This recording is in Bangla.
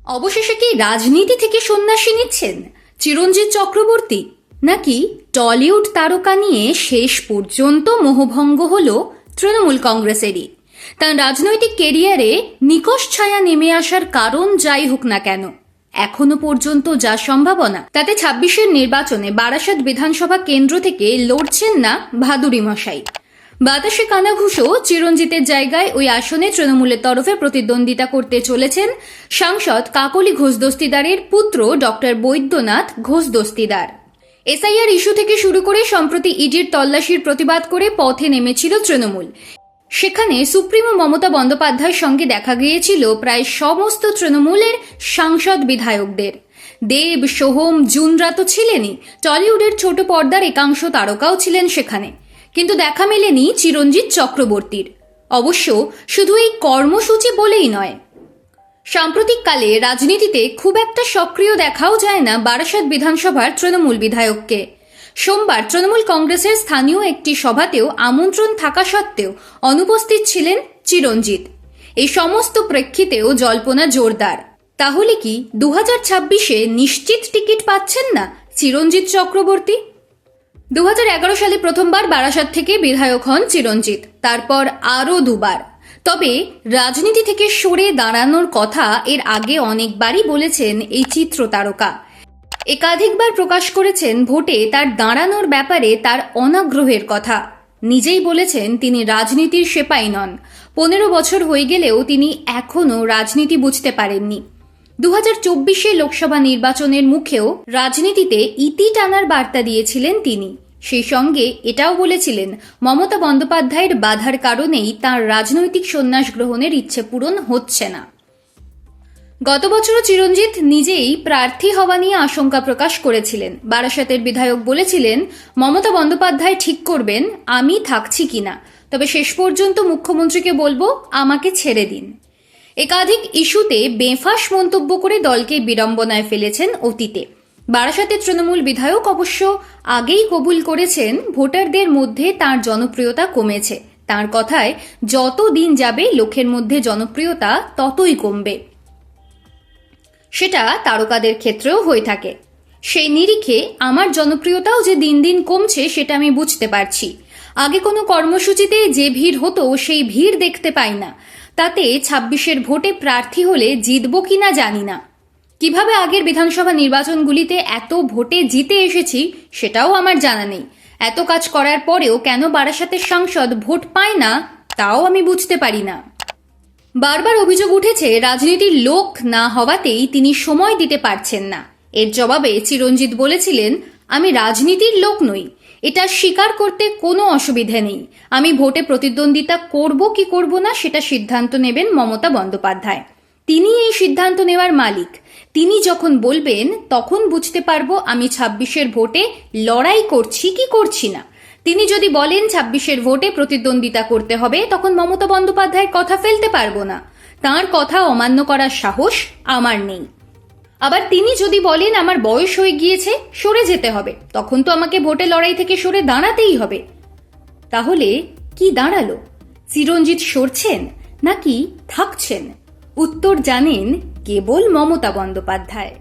অবশেষে কি রাজনীতি থেকে সন্ন্যাসী নিচ্ছেন চিরঞ্জিত চক্রবর্তী, নাকি টলিউড তারকা নিয়ে শেষ পর্যন্ত মোহভঙ্গ হল তৃণমূল কংগ্রেসেরই? তার রাজনৈতিক কেরিয়ারে নিকষ ছায়া নেমে আসার কারণ যাই হোক না কেন, এখনো পর্যন্ত যা সম্ভাবনা তাতে ২৬-এর নির্বাচনে বারাসাত বিধানসভা কেন্দ্র থেকে লড়ছেন না ভাদুড়ি মশাই। বাতাসে কানাঘুষো চিরঞ্জিতের জায়গায় ওই আসনে তৃণমূলের তরফে প্রতিদ্বন্দ্বিতা করতে চলেছেন সাংসদ কাকলি ঘোষ দস্তিদারের পুত্র doctor Baidyanath Ghosh Dastidar. SIR issue থেকে শুরু করে সম্প্রতি ইডির তল্লাশির প্রতিবাদ করে পথে নেমেছিল তৃণমূল। সেখানে সুপ্রিমো মমতা বন্দ্যোপাধ্যায়ের সঙ্গে দেখা গিয়েছিল প্রায় সমস্ত তৃণমূলের সাংসদ বিধায়কদের। দেব, সোহম, জুনরা তো ছিলেনই, টলিউডের ছোট পর্দার একাংশ তারকাও ছিলেন সেখানে, কিন্তু দেখা মেলেনি চিরঞ্জিত চক্রবর্তীর। অবশ্য শুধু এই কর্মসূচি বলেই নয়, সাম্প্রতিককালে রাজনীতিতে খুব একটা সক্রিয় দেখাও যায় না বারাসাত বিধানসভার তৃণমূল বিধায়ককে। সোমবার তৃণমূল কংগ্রেসের স্থানীয় একটি সভাতেও আমন্ত্রণ থাকা সত্ত্বেও অনুপস্থিত ছিলেন চিরঞ্জিত। এই সমস্ত প্রেক্ষিতেও জল্পনা জোরদার, তাহলে কি 2026-এ নিশ্চিত টিকিট পাচ্ছেন না চিরঞ্জিত চক্রবর্তী? 2011 সালে প্রথমবার বারাসাত থেকে বিধায়ক হন চিরঞ্জিত, তারপর আরও দুবার। তবে রাজনীতি থেকে সরে দাঁড়ানোর কথা এর আগে অনেকবারই বলেছেন এই চিত্র তারকা। একাধিকবার প্রকাশ করেছেন ভোটে তার দাঁড়ানোর ব্যাপারে তার অনাগ্রহের কথা। নিজেই বলেছেন তিনি রাজনীতির সেপাই নন। 15 বছর হয়ে গেলেও তিনি এখনও রাজনীতি বুঝতে পারেননি। 2024-এ লোকসভা নির্বাচনের মুখেও রাজনীতিতে ইতি টানার বার্তা দিয়েছিলেন তিনি। সেই সঙ্গে এটাও বলেছিলেন মমতা বন্দ্যোপাধ্যায়ের বাধার কারণেই তাঁর রাজনৈতিক সন্ন্যাস গ্রহণের ইচ্ছে পূরণ হচ্ছে না। গত বছরও চিরঞ্জিত নিজেই প্রার্থী হওয়া নিয়ে আশঙ্কা প্রকাশ করেছিলেন। বারাসাতের বিধায়ক বলেছিলেন মমতা বন্দ্যোপাধ্যায় ঠিক করবেন আমি থাকছি কিনা, তবে শেষ পর্যন্ত মুখ্যমন্ত্রীকে বলবো আমাকে ছেড়ে দিন। একাধিক ইস্যুতে বেফাঁস মন্তব্য করে দলকে বিড়ম্বনায় ফেলেছেন অতীতে। বারাসাতের তৃণমূল বিধায়ক অবশ্য আগেই কবুল করেছেন ভোটারদের মধ্যে তার জনপ্রিয়তা কমেছে। তার কথায় যত দিন যাবে লোকের মধ্যে জনপ্রিয়তা ততই কমবে। সেটা তারকাদের ক্ষেত্রেও হয়ে থাকে। সেই নিরিখে আমার জনপ্রিয়তাও যে দিন দিন কমছে সেটা আমি বুঝতে পারছি। আগে কোনো কর্মসূচিতে যে ভিড় হতো সেই ভিড় দেখতে পাই না। তাতে 26-এর ভোটে প্রার্থী হলে জিতবো কিনা জানি না। কিভাবে আগের বিধানসভা নির্বাচনগুলিতে এত ভোটে জিতে এসেছি সেটাও আমার জানা নেই। এত কাজ করার পরেও কেন বারাসাতের সাংসদ ভোট পায় না তাও আমি বুঝতে পারি না। বারবার অভিযোগ উঠেছে রাজনীতির লোক না হওয়াতেই তিনি সময় দিতে পারছেন না। এর জবাবে চিরঞ্জিত বলেছিলেন আমি রাজনীতির লোক নই, এটা স্বীকার করতে কোনো অসুবিধে নেই। আমি ভোটে প্রতিদ্বন্দ্বিতা করব কি করব না সেটা সিদ্ধান্ত নেবেন মমতা বন্দ্যোপাধ্যায়। তিনি এই সিদ্ধান্ত নেওয়ার মালিক। তিনি যখন বলবেন তখন বুঝতে পারবো আমি 26-এর ভোটে লড়াই করছি কি করছি না। তিনি যদি বলেন 26-এর ভোটে প্রতিদ্বন্দ্বিতা করতে হবে, তখন মমতা বন্দ্যোপাধ্যায়ের কথা ফেলতে পারবো না। তাঁর কথা অমান্য করার সাহস আমার নেই। আবার তিনি যদি বলেন আমার বয়স হয়ে গিয়েছে সরে যেতে হবে, তখন তো আমাকে ভোটে লড়াই থেকে সরে দাঁড়াতেই হবে। তাহলে কি দাঁড়ালো? চিরঞ্জিত সরছেন নাকি থাকছেন? উত্তর জানেন কেবল মমতা বন্দ্যোপাধ্যায়।